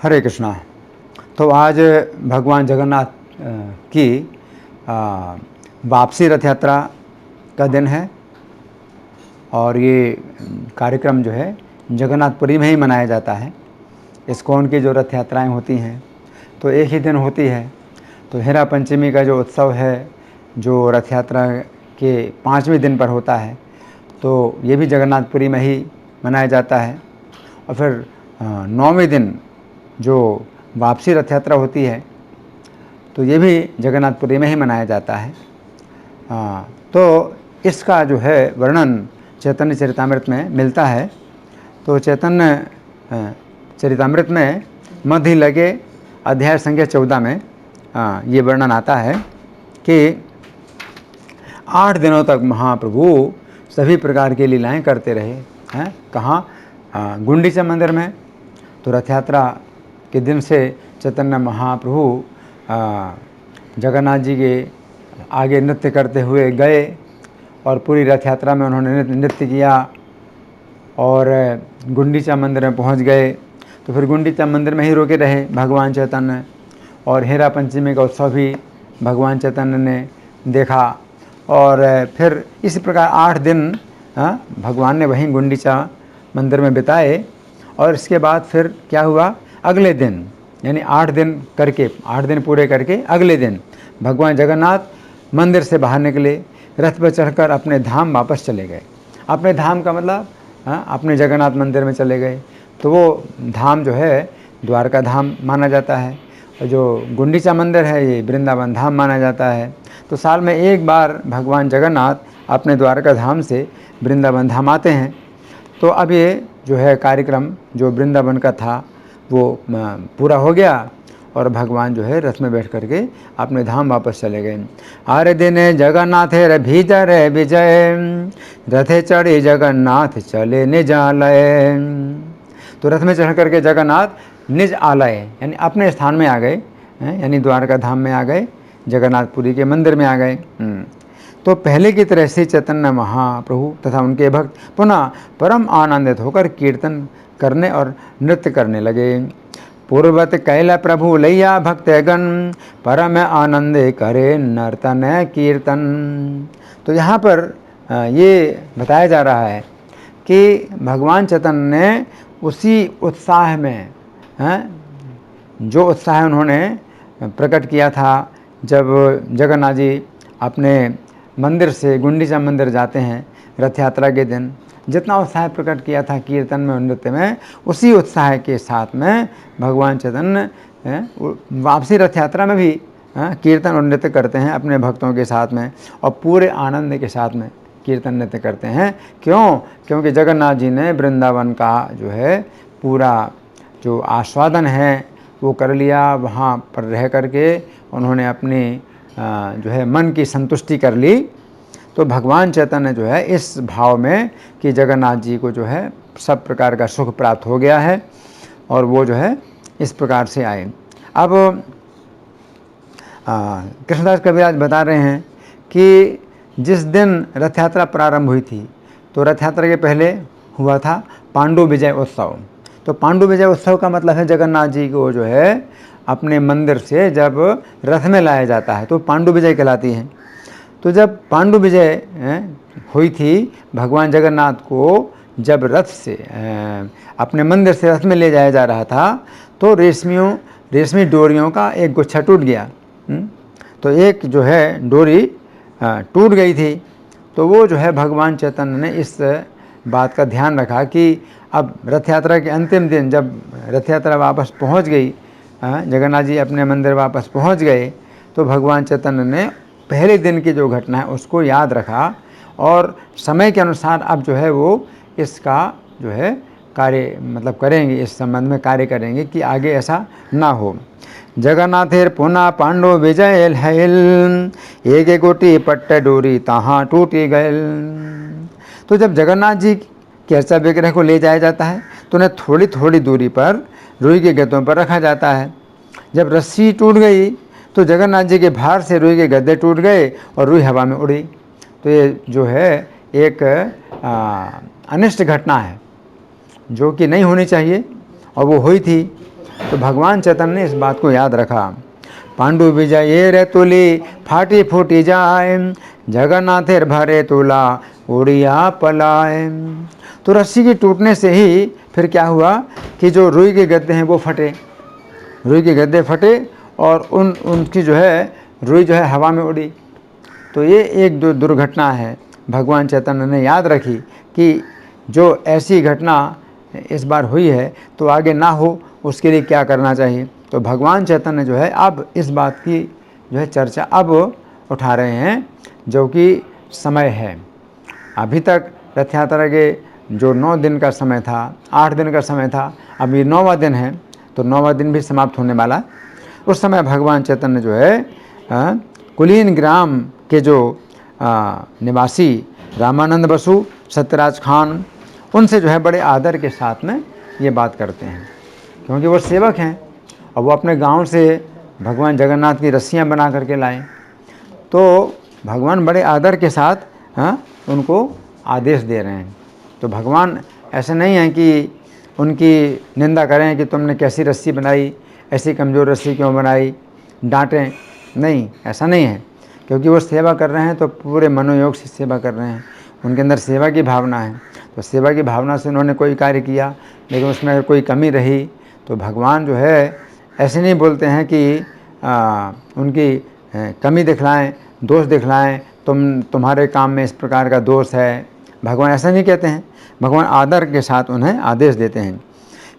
हरे कृष्णा। तो आज भगवान जगन्नाथ की वापसी रथ यात्रा का दिन है और ये कार्यक्रम जो है जगन्नाथपुरी में ही मनाया जाता है। इस्कॉन की जो रथ यात्राएँ होती हैं तो एक ही दिन होती है। तो हेरा पंचमी का जो उत्सव है जो रथ यात्रा के 5वें दिन पर होता है, तो ये भी जगन्नाथपुरी में ही मनाया जाता है। और फिर 9वें दिन जो वापसी रथ यात्रा होती है तो ये भी जगन्नाथपुरी में ही मनाया जाता है। तो इसका जो है वर्णन चैतन्य चरितामृत में मिलता है। तो चैतन्य चरितामृत में मध्य लगे अध्याय संख्या 14 में ये वर्णन आता है कि 8 दिनों तक महाप्रभु सभी प्रकार की लीलाएं करते रहे हैं। कहाँ? गुंडीचा मंदिर में। तो रथ यात्रा के दिन से चैतन्य महाप्रभु जगन्नाथ जी के आगे नृत्य करते हुए गए और पूरी रथ यात्रा में उन्होंने नृत्य किया और गुंडीचा मंदिर में पहुंच गए। तो फिर गुंडीचा मंदिर में ही रुके रहे भगवान चैतन्य, और हेरा पंचमी का उत्सव भी भगवान चैतन्य ने देखा। और फिर इसी प्रकार 8 दिन भगवान ने वहीं गुंडीचा मंदिर में बिताए। और इसके बाद फिर क्या हुआ? अगले दिन यानी 8 दिन करके, 8 दिन पूरे करके अगले दिन भगवान जगन्नाथ मंदिर से बाहर निकले, रथ पर चढ़कर अपने धाम वापस चले गए। अपने धाम का मतलब अपने जगन्नाथ मंदिर में चले गए। तो वो धाम जो है द्वारका धाम माना जाता है, और जो गुंडीचा मंदिर है ये वृंदावन धाम माना जाता है। तो साल में एक बार भगवान जगन्नाथ अपने द्वारका धाम से वृंदावन धाम आते हैं। तो अब ये जो है कार्यक्रम जो वृंदावन का था वो पूरा हो गया और भगवान जो है रथ में बैठ करके अपने धाम वापस चले गए। हर दिन जगन्नाथ भीतर विजय, रथे चढ़े जगन्नाथ चले निज आलय। तो रथ में चढ़ करके जगन्नाथ निज आलय यानी अपने स्थान में आ गए, यानी द्वारका धाम में आ गए, जगन्नाथपुरी के मंदिर में आ गए। तो पहले की तरह से चैतन्य महाप्रभु तथा उनके भक्त पुनः परम आनंदित होकर कीर्तन करने और नृत्य करने लगे। पूर्वत कैल प्रभु लैया भक्तगण, परम आनंदे करे नर्तन कीर्तन। तो यहाँ पर ये बताया जा रहा है कि भगवान चैतन्य ने उसी उत्साह में, जो उत्साह उन्होंने प्रकट किया था जब जगन्नाथ जी अपने मंदिर से गुंडीचा मंदिर जाते हैं रथ यात्रा के दिन, जितना उत्साह प्रकट किया था कीर्तन में और नृत्य में, उसी उत्साह के साथ में भगवान चैतन्य वापसी रथ यात्रा में भी कीर्तन और नृत्य करते हैं अपने भक्तों के साथ में, और पूरे आनंद के साथ में कीर्तन नृत्य करते हैं। क्यों? क्योंकि जगन्नाथ जी ने वृंदावन का जो है पूरा जो आस्वादन है वो कर लिया। वहाँ पर रह करके उन्होंने अपनी जो है मन की संतुष्टि कर ली। तो भगवान चैतन्य जो है इस भाव में कि जगन्नाथ जी को जो है सब प्रकार का सुख प्राप्त हो गया है और वो जो है इस प्रकार से आए। अब कृष्णदास कविराज बता रहे हैं कि जिस दिन रथ यात्रा प्रारंभ हुई थी तो रथ यात्रा के पहले हुआ था पांडु विजय उत्सव। तो पांडु विजय उत्सव का मतलब है जगन्नाथ जी को जो है अपने मंदिर से जब रथ में लाया जाता है तो पांडु विजय कहलाती है। तो जब पांडु विजय हुई थी, भगवान जगन्नाथ को जब रथ से अपने मंदिर से रथ में ले जाया जा रहा था तो रेशमी डोरियों का एक गुच्छा टूट गया। तो एक जो है डोरी टूट गई थी। तो वो जो है भगवान चैतन्य ने इस बात का ध्यान रखा कि अब रथ यात्रा के अंतिम दिन जब रथ यात्रा वापस पहुंच गई, जगन्नाथ जी अपने मंदिर वापस पहुंच गए, तो भगवान चैतन्य ने पहले दिन की जो घटना है उसको याद रखा और समय के अनुसार अब जो है वो इसका जो है कार्य मतलब करेंगे, इस संबंध में कार्य करेंगे कि आगे ऐसा ना हो। जगन्नाथेर पुनः पांडव विजय हैल, एक गोटी पट्ट डोरी तहाँ टूटी गयल। तो जब जगन्नाथ जी के अर्चा विग्रह को ले जाया जाता है तो उन्हें थोड़ी थोड़ी दूरी पर रुई के गद्दों पर रखा जाता है। जब रस्सी टूट गई तो जगन्नाथ जी के भार से रुई के गद्दे टूट गए और रुई हवा में उड़ी। तो ये जो है एक अनिष्ट घटना है जो कि नहीं होनी चाहिए और वो हुई थी। तो भगवान चैतन्य ने इस बात को याद रखा। पांडु विजय रे तुली फाटी फूटी जाए, जगन्नाथेर भरे तुला उड़िया पलाए। तो रस्सी के टूटने से ही फिर क्या हुआ कि जो रुई के गद्दे हैं वो फटे, रुई के गद्दे फटे और उनकी जो है रुई जो है हवा में उड़ी। तो ये एक दुर्घटना है, भगवान चैतन्य ने याद रखी कि जो ऐसी घटना इस बार हुई है तो आगे ना हो, उसके लिए क्या करना चाहिए। तो भगवान चैतन्य जो है अब इस बात की जो है चर्चा अब उठा रहे हैं, जो कि समय है। अभी तक रथ यात्रा के जो 9 दिन का समय था, 8 दिन का समय था, अब ये 9वां दिन है, तो 9वां दिन भी समाप्त होने वाला। उस समय भगवान चैतन्य जो है कुलीन ग्राम के जो निवासी रामानंद बसु, सत्यराज खान, उनसे जो है बड़े आदर के साथ में ये बात करते हैं, क्योंकि वो सेवक हैं और वो अपने गांव से भगवान जगन्नाथ की रस्सियां बना करके लाए। तो भगवान बड़े आदर के साथ उनको आदेश दे रहे हैं। तो भगवान ऐसे नहीं हैं कि उनकी निंदा करें कि तुमने कैसी रस्सी बनाई, ऐसी कमज़ोर रस्सी क्यों बनाई, डांटें, नहीं, ऐसा नहीं है। क्योंकि वो सेवा कर रहे हैं तो पूरे मनोयोग से सेवा कर रहे हैं, उनके अंदर सेवा की भावना है। तो सेवा की भावना से उन्होंने कोई कार्य किया, लेकिन उसमें अगर कोई कमी रही तो भगवान जो है ऐसे नहीं बोलते हैं कि उनकी कमी दिखलाएं, दोष दिखलाएं, तुम्हारे काम में इस प्रकार का दोष है, भगवान ऐसा नहीं कहते हैं। भगवान आदर के साथ उन्हें आदेश देते हैं।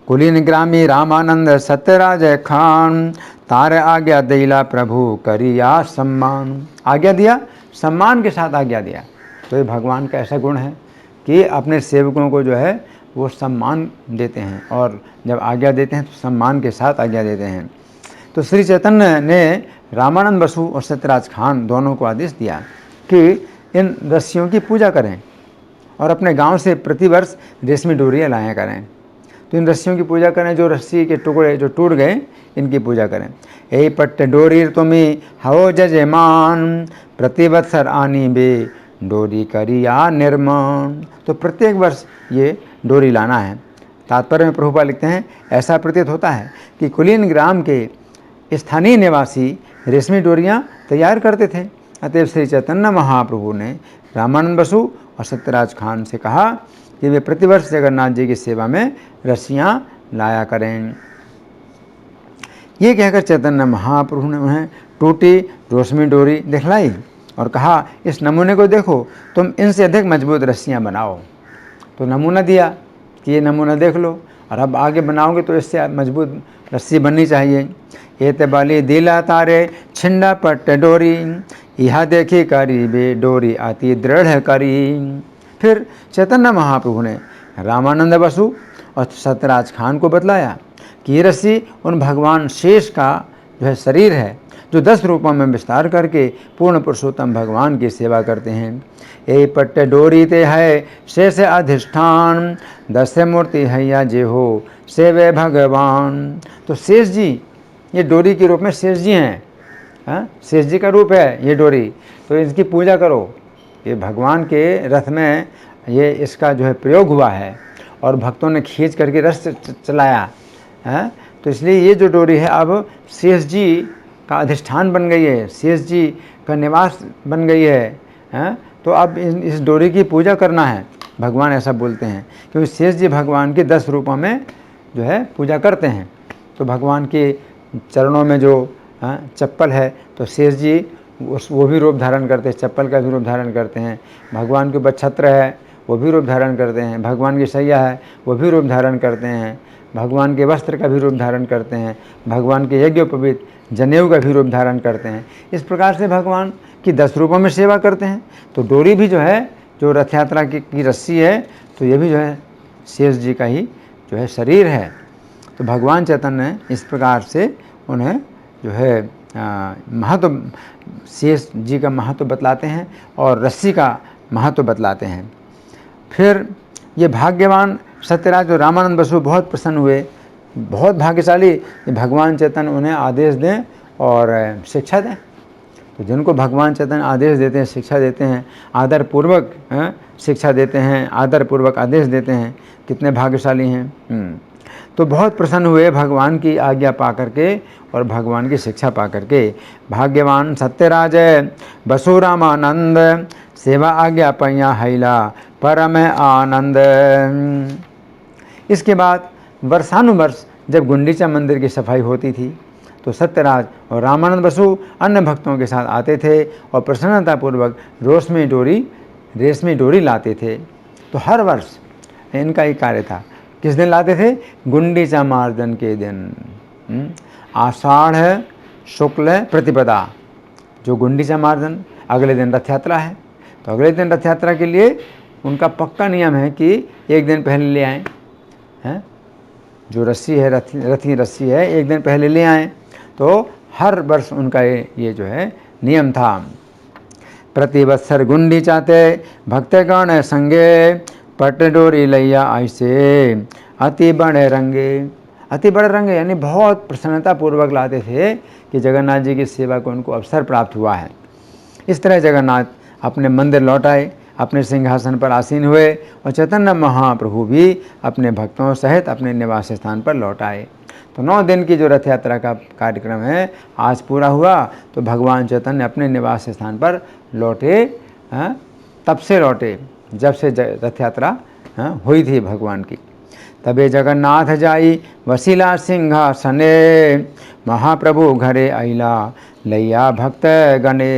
कुलीन ग्रामी रामानंद सत्यराज खान, तार आज्ञा दिला प्रभु करिया सम्मान। आज्ञा दिया, सम्मान के साथ आज्ञा दिया। तो ये भगवान का ऐसा गुण है कि अपने सेवकों को जो है वो सम्मान देते हैं, और जब आज्ञा देते हैं तो सम्मान के साथ आज्ञा देते हैं। तो श्री चैतन्य ने रामानंद बसु और सत्यराज खान दोनों को आदेश दिया कि इन रस्सियों की पूजा करें और अपने गांव से प्रतिवर्ष रेशमी डोरियाँ लाया करें। तो इन रस्सियों की पूजा करें, जो रस्सी के टुकड़े जो टूट गए इनकी पूजा करें। ए पट्ट डोरी तुम्हें हो जजमान, प्रतिवत्सर आनी बे डोरी करिया निर्माण। तो प्रत्येक वर्ष ये डोरी लाना है। तात्पर्य में प्रभुपाद लिखते हैं, ऐसा प्रतीत होता है कि कुलीन ग्राम के स्थानीय निवासी रेशमी डोरियाँ तैयार करते थे। अतएव श्री चैतन्य महाप्रभु ने रामानंद बसु और सत्यराज खान से कहा कि वे प्रतिवर्ष जगन्नाथ जी की सेवा में रस्सियाँ लाया करें। ये कहकर चैतन्य महाप्रभु ने उन्हें टूटी रेशमी डोरी दिखलाई और कहा, इस नमूने को देखो, तुम इनसे अधिक मजबूत रस्सियाँ बनाओ। तो नमूना दिया कि ये नमूना देख लो, और अब आगे बनाओगे तो इससे मजबूत रस्सी बननी चाहिए। ये तबाली दिला तारे छिंडा पट्ट डोरी, यह देखी करी बे डोरी आती दृढ़ करी। फिर चैतन्य महाप्रभु ने रामानंद बसु और सत्यराज खान को बतलाया कि ये रस्सी उन भगवान शेष का जो है शरीर है, जो 10 रूपों में विस्तार करके पूर्ण पुरुषोत्तम भगवान की सेवा करते हैं। ए पट्ट डोरी ते है शेष अधिष्ठान, 10 मूर्ति हैया जे हो सेवे भगवान। तो शेष जी ये डोरी के रूप में शेष जी हैं, शेष जी का रूप है ये डोरी, तो इसकी पूजा करो। ये भगवान के रथ में ये इसका जो है प्रयोग हुआ है और भक्तों ने खींच करके रथ चलाया है। तो इसलिए ये जो डोरी है अब शेष जी का अधिष्ठान बन गई है, शेष जी का निवास बन गई है। तो अब इस डोरी की पूजा करना है, भगवान ऐसा बोलते हैं, क्योंकि शेष जी भगवान के 10 रूपों में जो है पूजा करते हैं। तो भगवान के चरणों में जो चप्पल है तो शेष जी वो भी रूप धारण करते हैं, चप्पल का भी रूप धारण करते हैं। भगवान के ऊपर छत्र है वो भी रूप धारण करते हैं। भगवान की सैया है वो भी रूप धारण करते हैं। भगवान के वस्त्र का भी रूप धारण करते हैं। भगवान के यज्ञोपवीत जनेऊ का भी रूप धारण करते हैं। इस प्रकार से भगवान की 10 रूपों में सेवा करते हैं। तो डोरी भी जो है, जो रथ यात्रा की रस्सी है, तो ये भी जो है शेष जी का ही जो है शरीर है। तो भगवान चैतन्य इस प्रकार से उन्हें जो है महत्व, शेष जी का महत्व बतलाते हैं और रस्सी का महत्व बतलाते हैं। फिर ये भाग्यवान सत्यराज और रामानंद बसु बहुत प्रसन्न हुए, बहुत भाग्यशाली भगवान चैतन्य उन्हें आदेश दें और शिक्षा दें। तो जिनको भगवान चैतन्य आदेश देते हैं, शिक्षा देते हैं, आदरपूर्वक शिक्षा देते हैं, आदरपूर्वक आदेश देते हैं, कितने भाग्यशाली हैं। तो बहुत प्रसन्न हुए भगवान की आज्ञा पा करके और भगवान की शिक्षा पा करके। भाग्यवान सत्यराज बसु रामानंद, सेवा आज्ञा पैया हैला परम आनंद। इसके बाद वर्षानुवर्ष जब गुंडीचा मंदिर की सफाई होती थी तो सत्यराज और रामानंद बसु अन्य भक्तों के साथ आते थे और प्रसन्नतापूर्वक रेशमी डोरी लाते थे। तो हर वर्ष इनका एक कार्य था। किस दिन लाते थे? गुंडीचा मार्जन के दिन, आषाढ़ शुक्ल प्रतिपदा, जो गुंडीचा मार्जन, अगले दिन रथ यात्रा है। तो अगले दिन रथ यात्रा के लिए उनका पक्का नियम है कि एक दिन पहले ले आएँ, हैं, जो रस्सी है, रथी रस्सी है, एक दिन पहले ले आएँ। तो हर वर्ष उनका ये जो है नियम था। प्रतिवत्सर गुंडीचाते भक्तगण संगे, पट डोरी लैया ऐसे अति बड़े रंगे। अति बड़े रंगे यानी बहुत प्रसन्नता पूर्वक लाते थे कि जगन्नाथ जी की सेवा को उनको अवसर प्राप्त हुआ है। इस तरह जगन्नाथ अपने मंदिर लौट आए, अपने सिंहासन पर आसीन हुए और चैतन्य महाप्रभु भी अपने भक्तों सहित अपने निवास स्थान पर लौट आए। तो 9 दिन की जो रथ यात्रा का कार्यक्रम है आज पूरा हुआ। तो भगवान चैतन्य अपने निवास स्थान पर लौटे, तब से लौटे जब से रथ यात्रा हुई थी भगवान की। तबे जगन्नाथ जाई वसीला सिंहासने, महाप्रभु घरे आइला लैया भक्त गणे।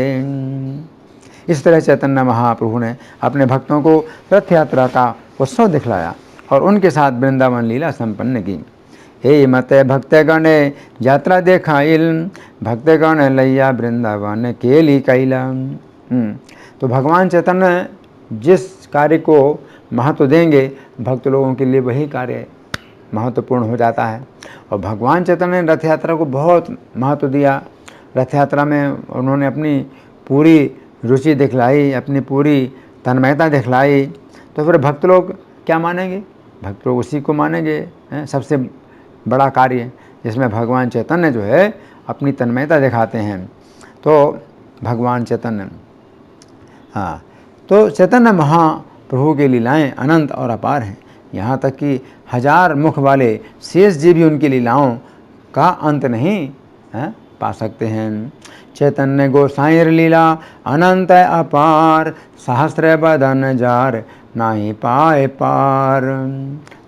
इस तरह चैतन्य महाप्रभु ने अपने भक्तों को रथ यात्रा का उत्सव दिखलाया और उनके साथ वृंदावन लीला संपन्न की। हे मत भक्तगण यात्रा देखाइल, भक्तगण लैया वृंदावन केली कैला। तो भगवान चैतन्य जिस कार्य को महत्व देंगे भक्त लोगों के लिए वही कार्य महत्वपूर्ण हो जाता है। और भगवान चैतन्य ने रथ यात्रा को बहुत महत्व दिया। रथ यात्रा में उन्होंने अपनी पूरी रुचि दिखलाई, अपनी पूरी तन्मयता दिखलाई। तो फिर भक्त लोग क्या मानेंगे? भक्त लोग उसी को मानेंगे, सबसे बड़ा कार्य जिसमें भगवान चैतन्य जो है अपनी तन्मयता दिखाते हैं। तो भगवान चैतन्य, तो चैतन्य महाप्रभु की लीलाएं अनंत और अपार हैं। यहाँ तक कि 1000 मुख वाले शेष जी भी उनकी लीलाओं का अंत नहीं पा सकते हैं। चैतन्य गोसाईर लीला अनंत अपार, सहस्र बदन जार नाही पाए पार।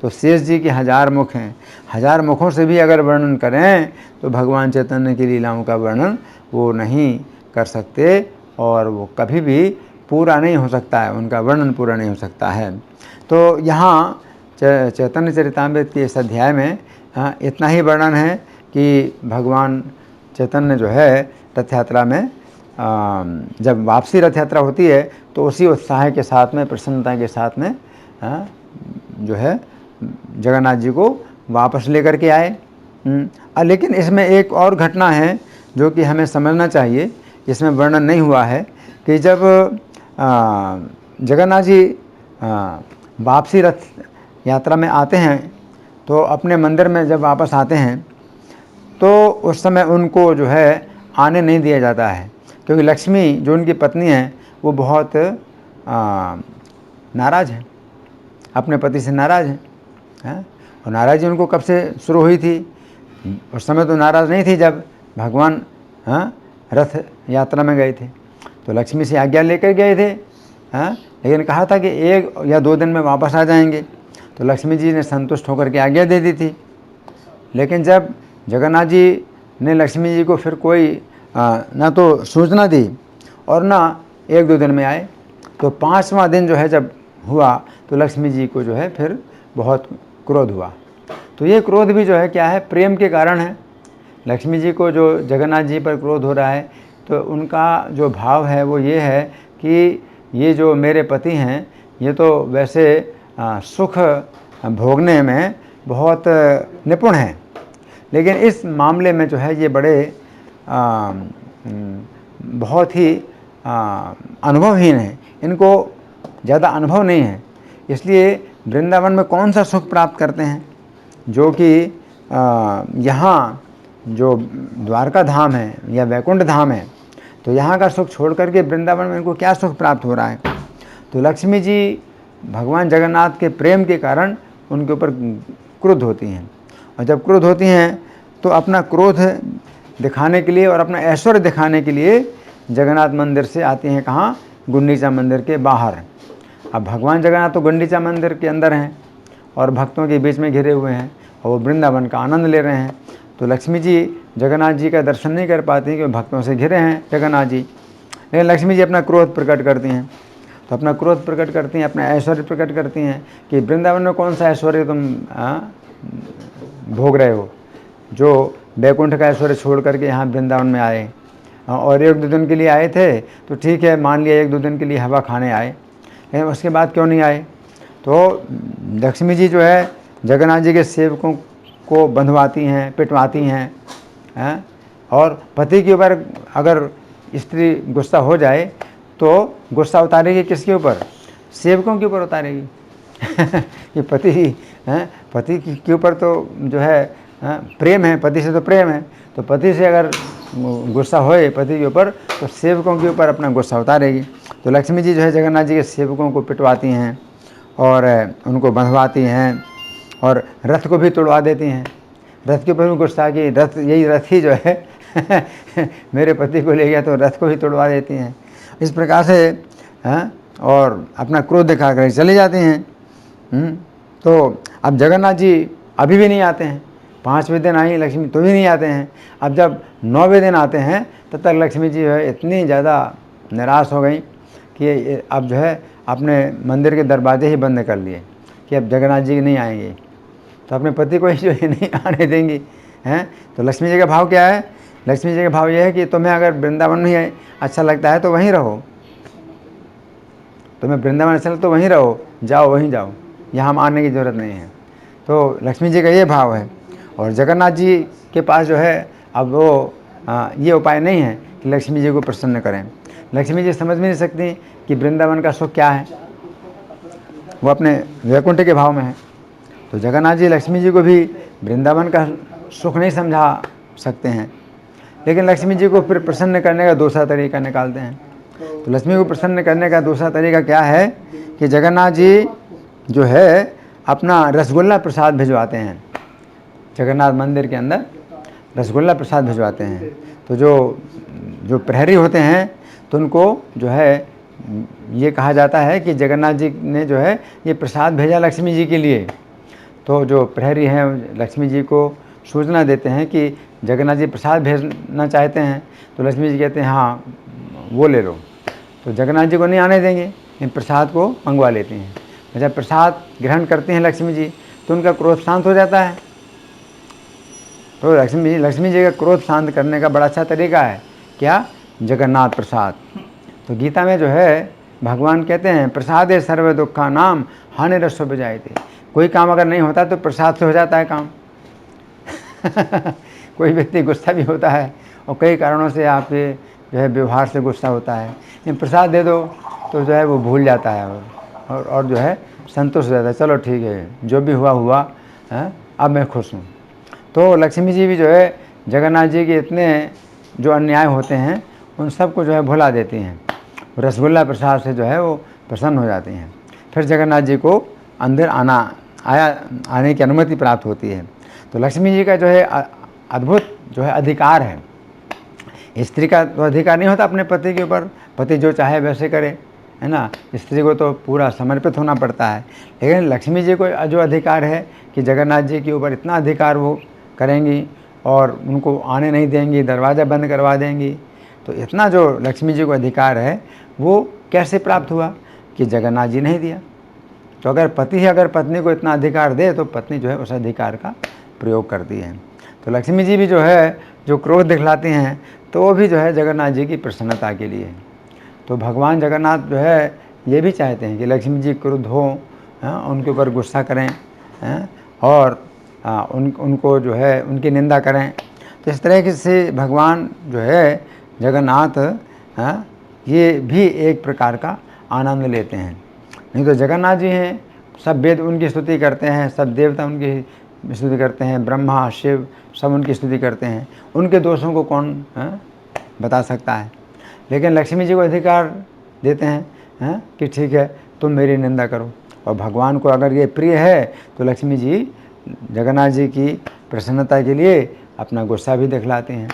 तो शेष जी के 1000 मुख हैं। 1000 मुखों से भी अगर वर्णन करें तो भगवान चैतन्य की लीलाओं का वर्णन वो नहीं कर सकते और वो कभी भी पूरा नहीं हो सकता है, उनका वर्णन पूरा नहीं हो सकता है। तो यहाँ चैतन्य चरितामृत के इस अध्याय में इतना ही वर्णन है कि भगवान चैतन्य जो है रथ यात्रा में जब वापसी रथ यात्रा होती है तो उसी उत्साह के साथ में, प्रसन्नता के साथ में जो है जगन्नाथ जी को वापस लेकर के आए। लेकिन इसमें एक और घटना है जो कि हमें समझना चाहिए, इसमें वर्णन नहीं हुआ है कि जब जगन्नाथ जी वापसी रथ यात्रा में आते हैं तो अपने मंदिर में जब वापस आते हैं तो उस समय उनको जो है आने नहीं दिया जाता है, क्योंकि लक्ष्मी जो उनकी पत्नी है वो बहुत नाराज़ है, अपने पति से नाराज़ है। और नाराज़गी उनको कब से शुरू हुई थी? उस समय तो नाराज़ नहीं थी जब भगवान रथ यात्रा में गए थे, तो लक्ष्मी से आज्ञा लेकर गए थे, लेकिन कहा था कि 1 या 2 दिन में वापस आ जाएंगे। तो लक्ष्मी जी ने संतुष्ट होकर के आज्ञा दे दी थी। लेकिन जब जगन्नाथ जी ने लक्ष्मी जी को फिर कोई ना तो सूचना दी और ना 1-2 दिन में आए, तो 5वां दिन जो है जब हुआ तो लक्ष्मी जी को जो है फिर बहुत क्रोध हुआ। तो ये क्रोध भी जो है क्या है? प्रेम के कारण है। लक्ष्मी जी को जो जगन्नाथ जी पर क्रोध हो रहा है तो उनका जो भाव है वो ये है कि ये जो मेरे पति हैं ये तो वैसे सुख भोगने में बहुत निपुण हैं, लेकिन इस मामले में जो है ये बड़े बहुत ही अनुभवहीन हैं, इनको ज़्यादा अनुभव नहीं है। इसलिए वृंदावन में कौन सा सुख प्राप्त करते हैं? जो कि यहाँ जो द्वारका धाम है या वैकुंठ धाम है, तो यहाँ का सुख छोड़ करके वृंदावन में इनको क्या सुख प्राप्त हो रहा है? तो लक्ष्मी जी भगवान जगन्नाथ के प्रेम के कारण उनके ऊपर क्रुद्ध होती हैं। और जब क्रोध होती हैं तो अपना क्रोध दिखाने के लिए और अपना ऐश्वर्य दिखाने के लिए जगन्नाथ मंदिर से आती हैं कहाँ? गुंडीचा मंदिर के बाहर। अब भगवान जगन्नाथ तो गुंडीचा मंदिर के अंदर हैं और भक्तों के बीच में घिरे हुए हैं और वो वृंदावन का आनंद ले रहे हैं। तो लक्ष्मी जी जगन्नाथ जी का दर्शन नहीं कर पाती क्योंकि भक्तों से घिरे हैं जगन्नाथ जी। लेकिन लक्ष्मी जी अपना क्रोध प्रकट करती हैं। तो अपना क्रोध प्रकट करती हैं, अपना ऐश्वर्य प्रकट करती हैं कि वृंदावन में कौन सा ऐश्वर्य तुम भोग रहे हो, जो बैकुंठ का ऐश्वर्य छोड़ करके यहाँ वृंदावन में आए। और 1-2 दिन के लिए आए थे तो ठीक है, मान लिया 1-2 दिन के लिए हवा खाने आए, लेकिन उसके बाद क्यों नहीं आए? तो लक्ष्मी जी जो है जगन्नाथ जी के सेवकों को बंधवाती हैं, पिटवाती हैं, और पति के ऊपर अगर स्त्री गुस्सा हो जाए तो गुस्सा उतारेगी किसके ऊपर? सेवकों के ऊपर उतारेगी। कि पति के ऊपर तो जो है प्रेम है, पति से तो प्रेम है, तो पति से अगर गुस्सा होए पति के ऊपर तो सेवकों के ऊपर अपना गुस्सा उतारेगी। तो लक्ष्मी जी जो है जगन्नाथ जी के सेवकों को पिटवाती हैं और उनको बंधवाती हैं और रथ को भी तोड़वा देती हैं। रथ के ऊपर भी गुस्सा कि रथ, यही रथ ही जो है मेरे पति को ले गया, तो रथ को भी तोड़वा देती हैं। इस प्रकार से और अपना क्रोध दिखा कर चले जाते हैं। तो अब जगन्नाथ जी अभी भी नहीं आते हैं। 5वें दिन आई लक्ष्मी तो भी नहीं आते हैं। अब जब 9वें दिन आते हैं तब तक लक्ष्मी जी जो है इतनी ज़्यादा निराश हो गई कि अब जो है अपने मंदिर के दरवाजे ही बंद कर लिए कि अब जगन्नाथ जी नहीं आएंगे, तो अपने पति को ही जो है नहीं आने देंगी हैं। तो लक्ष्मी जी का भाव क्या है? लक्ष्मी जी का भाव यह है कि तुम्हें अगर वृंदावन में अच्छा लगता है तो वहीं रहो, तुम्हें वृंदावन अच्छा लगता तो वहीं रहो, जाओ वहीं जाओ, यहाँ हम आने की ज़रूरत नहीं है। तो लक्ष्मी जी का ये भाव है। और जगन्नाथ जी के पास जो है अब वो ये उपाय नहीं है कि लक्ष्मी जी को प्रसन्न करें। लक्ष्मी जी समझ भी नहीं सकती कि वृंदावन का सुख क्या है, वो अपने वैकुंठ के भाव में है। तो जगन्नाथ जी लक्ष्मी जी को भी वृंदावन का सुख नहीं समझा सकते हैं, लेकिन लक्ष्मी जी को फिर प्रसन्न करने का दूसरा तरीका निकालते हैं। तो लक्ष्मी को प्रसन्न करने का दूसरा तरीका क्या है कि जगन्नाथ जी जो है अपना रसगुल्ला प्रसाद भिजवाते हैं। जगन्नाथ मंदिर के अंदर रसगुल्ला प्रसाद भिजवाते हैं। तो जो प्रहरी होते हैं तो उनको जो है ये कहा जाता है कि जगन्नाथ जी ने जो है ये प्रसाद भेजा लक्ष्मी जी के लिए। तो जो प्रहरी हैं लक्ष्मी जी को सूचना देते हैं कि जगन्नाथ जी प्रसाद भेजना चाहते हैं। तो लक्ष्मी जी कहते हैं हाँ वो ले लो। तो जगन्नाथ जी को नहीं आने देंगे, इन प्रसाद को मंगवा लेती हैं। जब प्रसाद ग्रहण करती हैं लक्ष्मी जी तो उनका क्रोध शांत हो जाता है। तो लक्ष्मी जी का क्रोध शांत करने का बड़ा अच्छा तरीका है क्या? जगन्नाथ प्रसाद। तो गीता में जो है भगवान कहते हैं प्रसादे सर्व दुखा नाम हानि रसो बजायते। कोई काम अगर नहीं होता तो प्रसाद से हो जाता है काम। कोई व्यक्ति गुस्सा भी होता है और कई कारणों से आपके जो है व्यवहार से गुस्सा होता है, लेकिन प्रसाद दे दो तो जो है वो भूल जाता है और जो है संतुष्ट हो जाता है, चलो ठीक है जो भी हुआ अब मैं खुश हूँ। तो लक्ष्मी जी भी जो है जगन्नाथ जी के इतने जो अन्याय होते हैं उन सबको जो है भुला देती हैं। रसगुल्ला प्रसाद से जो है वो प्रसन्न हो जाती हैं। फिर जगन्नाथ जी को अंदर आने की अनुमति प्राप्त होती है। तो लक्ष्मी जी का जो है अद्भुत जो है अधिकार है। स्त्री का तो अधिकार नहीं होता अपने पति के ऊपर, पति जो चाहे वैसे करे, है ना। स्त्री को तो पूरा समर्पित होना पड़ता है। लेकिन लक्ष्मी जी को जो अधिकार है कि जगन्नाथ जी के ऊपर इतना अधिकार वो करेंगी और उनको आने नहीं देंगी, दरवाज़ा बंद करवा देंगी। तो इतना जो लक्ष्मी जी को अधिकार है वो कैसे प्राप्त हुआ कि जगन्नाथ जी नहीं दिया। तो अगर पति ही अगर पत्नी को इतना अधिकार दे तो पत्नी जो है उस अधिकार का प्रयोग करती है। तो लक्ष्मी जी भी जो है जो क्रोध दिखलाती हैं तो वो भी जो है जगन्नाथ जी की प्रसन्नता के लिए। तो भगवान जगन्नाथ जो है ये भी चाहते हैं कि लक्ष्मी जी क्रुद्ध हो, उनके ऊपर गुस्सा करें और उनको जो है उनकी निंदा करें। तो इस तरह से भगवान जो है जगन्नाथ ये भी एक प्रकार का आनंद लेते हैं। नहीं तो जगन्नाथ जी हैं, सब वेद उनकी स्तुति करते हैं, सब देवता उनकी स्तुति करते हैं, ब्रह्मा शिव सब उनकी स्तुति करते हैं। उनके दोषों को कौन बता सकता है। लेकिन लक्ष्मी जी को अधिकार देते हैं कि ठीक है तुम मेरी निंदा करो। और भगवान को अगर ये प्रिय है तो लक्ष्मी जी जगन्नाथ जी की प्रसन्नता के लिए अपना गुस्सा भी दिखलाते हैं।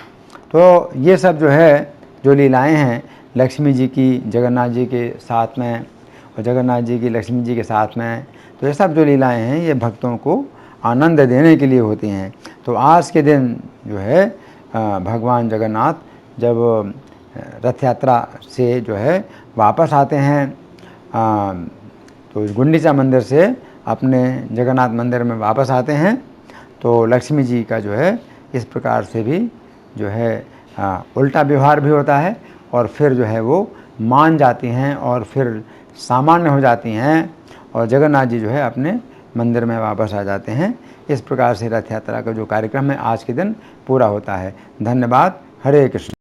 तो ये सब जो है जो लीलाएं हैं लक्ष्मी जी की जगन्नाथ जी के साथ में और जगन्नाथ जी की लक्ष्मी जी के साथ में, तो ये सब जो लीलाएं हैं ये भक्तों को आनंद देने के लिए होती हैं। तो आज के दिन जो है भगवान जगन्नाथ जब रथ यात्रा से जो है वापस आते हैं तो गुंडीचा मंदिर से अपने जगन्नाथ मंदिर में वापस आते हैं, तो लक्ष्मी जी का जो है इस प्रकार से भी जो है उल्टा व्यवहार भी होता है और फिर जो है वो मान जाती हैं और फिर सामान्य हो जाती हैं और जगन्नाथ जी जो है अपने मंदिर में वापस आ जाते हैं। इस प्रकार से रथ यात्रा का जो कार्यक्रम है आज के दिन पूरा होता है। धन्यवाद। हरे कृष्ण।